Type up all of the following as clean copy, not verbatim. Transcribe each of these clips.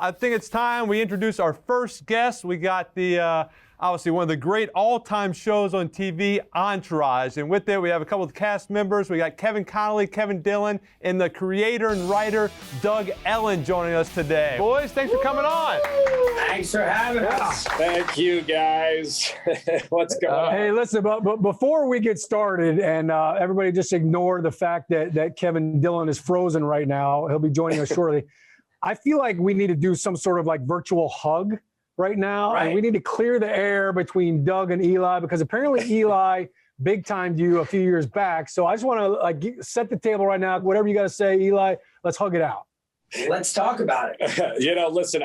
I think it's time we introduce our first guest. We got the obviously one of the great all-time shows on TV, Entourage. And with it, we have a couple of cast members. We got Kevin Connolly, Kevin Dillon, and the creator and writer, Doug Ellin, joining us today. Boys, thanks for coming on. Thanks for having us. Thank you, guys. What's going on? Hey, listen, but before we get started, and everybody just ignore the fact that Kevin Dillon is frozen right now. He'll be joining us shortly. I feel like we need to do some sort of like virtual hug right now. Right. And we need to clear the air between Doug and Eli, because apparently Eli big timed you a few years back. So I just want to set the table right now. Whatever you got to say, Eli, let's hug it out. Let's talk about it. Listen,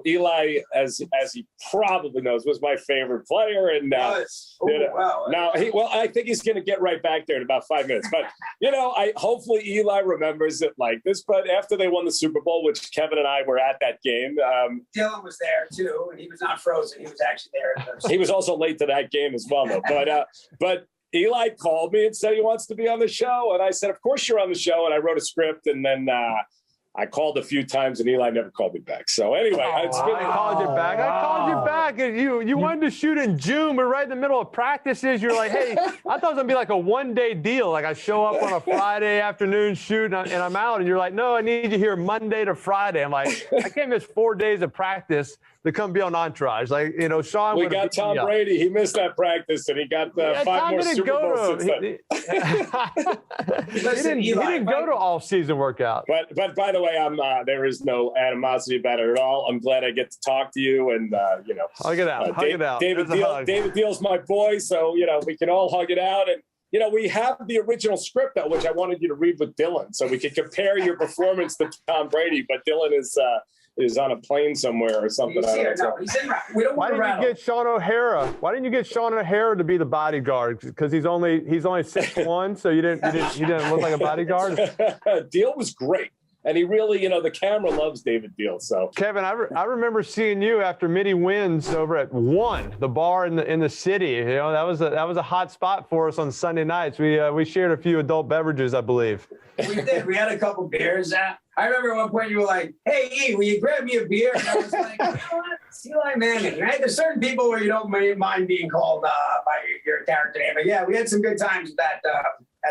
Eli, as he probably knows, was my favorite player, and Wow. now I think he's going to get right back there in about 5 minutes. But hopefully Eli remembers it like this. But after they won the Super Bowl, which Kevin and I were at that game, Dylan was there too, and he was not frozen. He was actually there. he was also late to that game as well, though. But Eli called me and said he wants to be on the show, and I said, "Of course you're on the show." And I wrote a script, and then I called a few times, and Eli never called me back. So anyway, I called you back. I called you back. And you wanted to shoot in June, but right in the middle of practices, you're like, hey, I thought it was going to be like a one-day deal. Like I show up on a Friday afternoon shoot, and I'm out. And you're like, no, I need you here Monday to Friday. I'm like, I can't miss 4 days of practice to come be on Entourage. Like, Shaun. We got Tom Brady. He missed that practice, and he got 5 more Super Bowls since then. He didn't go to all-season workout. But by the way, there is no animosity about it at all. I'm glad I get to talk to you, and hug it out. Hug it out. David Deal's my boy, so we can all hug it out. And we have the original script, though, which I wanted you to read with Dylan, so we could compare your performance to Tom Brady. But Dylan is on a plane somewhere or something. He's here. No, he's in. We don't want to rattle. Why didn't you get Shaun O'Hara to be the bodyguard? Because he's only 6'1", so you didn't look like a bodyguard. Deal was great. And he really, the camera loves David Deal. So, Kevin, I remember seeing you after Mitty wins over at One, the bar in the city. That was a hot spot for us on Sunday nights. We shared a few adult beverages, I believe. We did. We had a couple beers. I remember at one point you were like, "Hey, E, will you grab me a beer?" And I was like, "You know what? It's Eli Manning, right?" There's certain people where you don't mind being called by your character name. But yeah, we had some good times at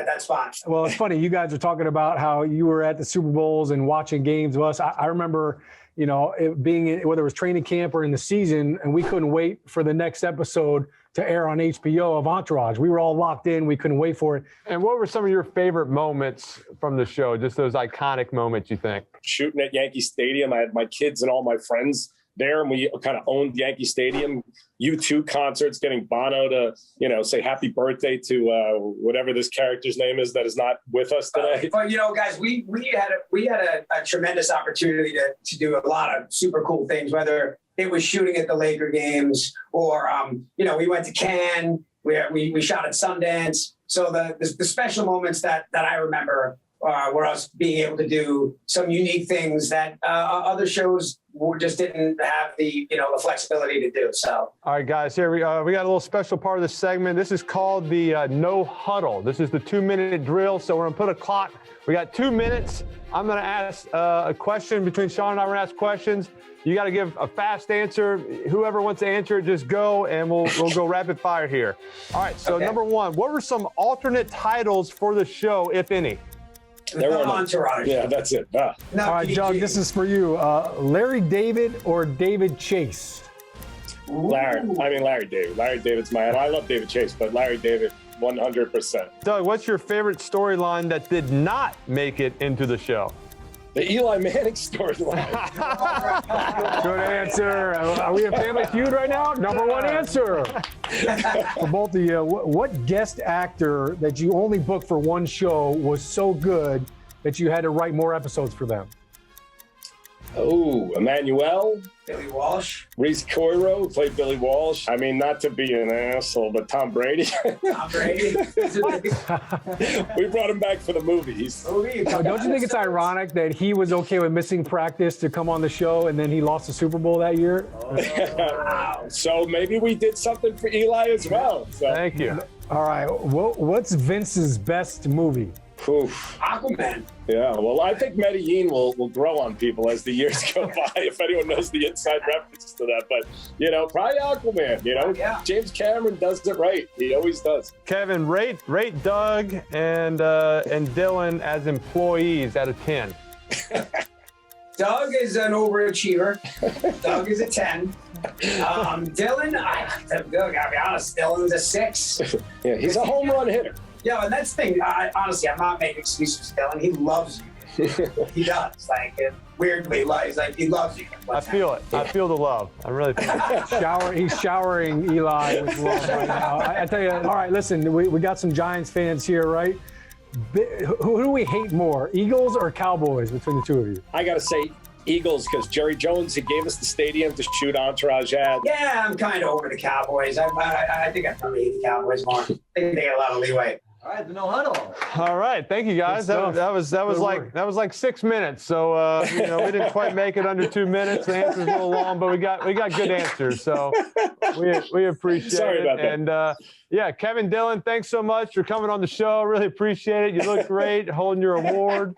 that spot. Well, it's funny. You guys are talking about how you were at the Super Bowls and watching games of us. I remember, it being whether it was training camp or in the season, and we couldn't wait for the next episode to air on HBO of Entourage. We were all locked in. We couldn't wait for it. And what were some of your favorite moments from the show? Just those iconic moments, you think? Shooting at Yankee Stadium. I had my kids and all my friends there, and we kind of owned Yankee Stadium. U2 concerts, getting Bono to, say happy birthday to whatever this character's name is that is not with us today. But guys, we had a tremendous opportunity to do a lot of super cool things, whether it was shooting at the Laker games or, we went to Cannes, we shot at Sundance. So the special moments that I remember were us being able to do some unique things that other shows just didn't have the flexibility to do. So, all right, guys, here we got a little special part of the segment. This is called the no huddle. This is the 2-minute drill. So we're gonna put a clock. We got 2 minutes. I'm gonna ask a question between Shaun and I. We're gonna ask questions. You got to give a fast answer. Whoever wants to answer it, just go, and we'll go rapid fire here. All right. So Number one, what were some alternate titles for the show, if any? There were Entourage. Yeah, that's it. All right, Doug, this is for you. Larry David or David Chase? Larry David. Larry David's my idol. I love David Chase, but Larry David, 100%. Doug, what's your favorite storyline that did not make it into the show? The Eli Manning storyline. Good answer. Are we in Family Feud right now? Number one answer. For both of you, what guest actor that you only booked for one show was so good that you had to write more episodes for them? Oh, Emmanuel. Billy Walsh. Reese Coiro, who played Billy Walsh. I mean, not to be an asshole, but Tom Brady. Tom Brady. We brought him back for the movie. Don't you think it's ironic that he was okay with missing practice to come on the show, and then he lost the Super Bowl that year? Wow. So maybe we did something for Eli as well. So. Thank you. All right. What's Vince's best movie? Oof. Aquaman. Yeah, well, I think Medellin will grow on people as the years go by, if anyone knows the inside references to that. But, probably Aquaman, Yeah. James Cameron does it right. He always does. Kevin, rate Doug and Dylan as employees out of 10. Doug is an overachiever. Doug is a 10. Dylan, Doug, I'll be honest, Dylan's a 6. Yeah, he's a home run hitter. Yeah, and that's the thing. Honestly, I'm not making excuses for Dylan. He loves you. He does. Weirdly, he loves you. I feel it. I feel the love. I really feel it. He's showering Eli with love right now. I tell you, all right, listen, we got some Giants fans here, right? Who do we hate more, Eagles or Cowboys, between the two of you? I got to say Eagles, because Jerry Jones, he gave us the stadium to shoot Entourage at. Yeah, I'm kind of over the Cowboys. I think I probably hate the Cowboys more. I think they get a lot of leeway. All right, the no huddle. All right, thank you guys. That was like 6 minutes. So we didn't quite make it under 2 minutes. The answer's a little long, but we got good answers. So we appreciate Sorry it. about that. And Kevin Dillon, thanks so much for coming on the show. Really appreciate it. You look great holding your award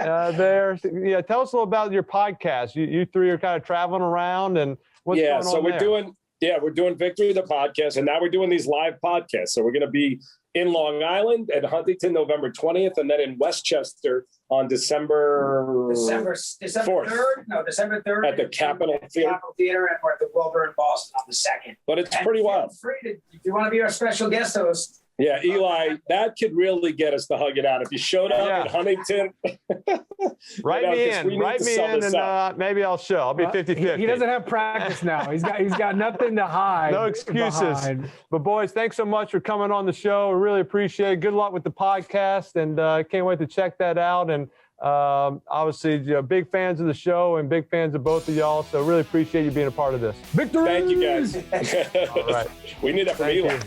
there. Yeah, tell us a little about your podcast. You three are kind of traveling around, and what's going on so we're there? we're doing Victory the podcast, and now we're doing these live podcasts. So we're going to be in Long Island and Huntington November 20th, and then in Westchester on December 3rd? No, December 3rd. At the Capitol Theater. Capitol Theater, and we're at the Wilbur in Boston on the 2nd. But it's pretty wild. If you want to be our special guest host. Yeah, Eli, that could really get us to hug it out. If you showed up in Huntington. Write me in, and maybe I'll show. I'll be 50-50. He doesn't have practice now. He's got nothing to hide. No excuses. But boys, thanks so much for coming on the show. We really appreciate it. Good luck with the podcast, and can't wait to check that out. And obviously, big fans of the show and big fans of both of y'all. So really appreciate you being a part of this. Victory! Thank you, guys. All right. We need that from Eli.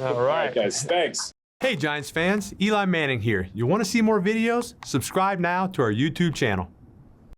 All right, guys. Thanks. Hey, Giants fans. Eli Manning here. You want to see more videos? Subscribe now to our YouTube channel.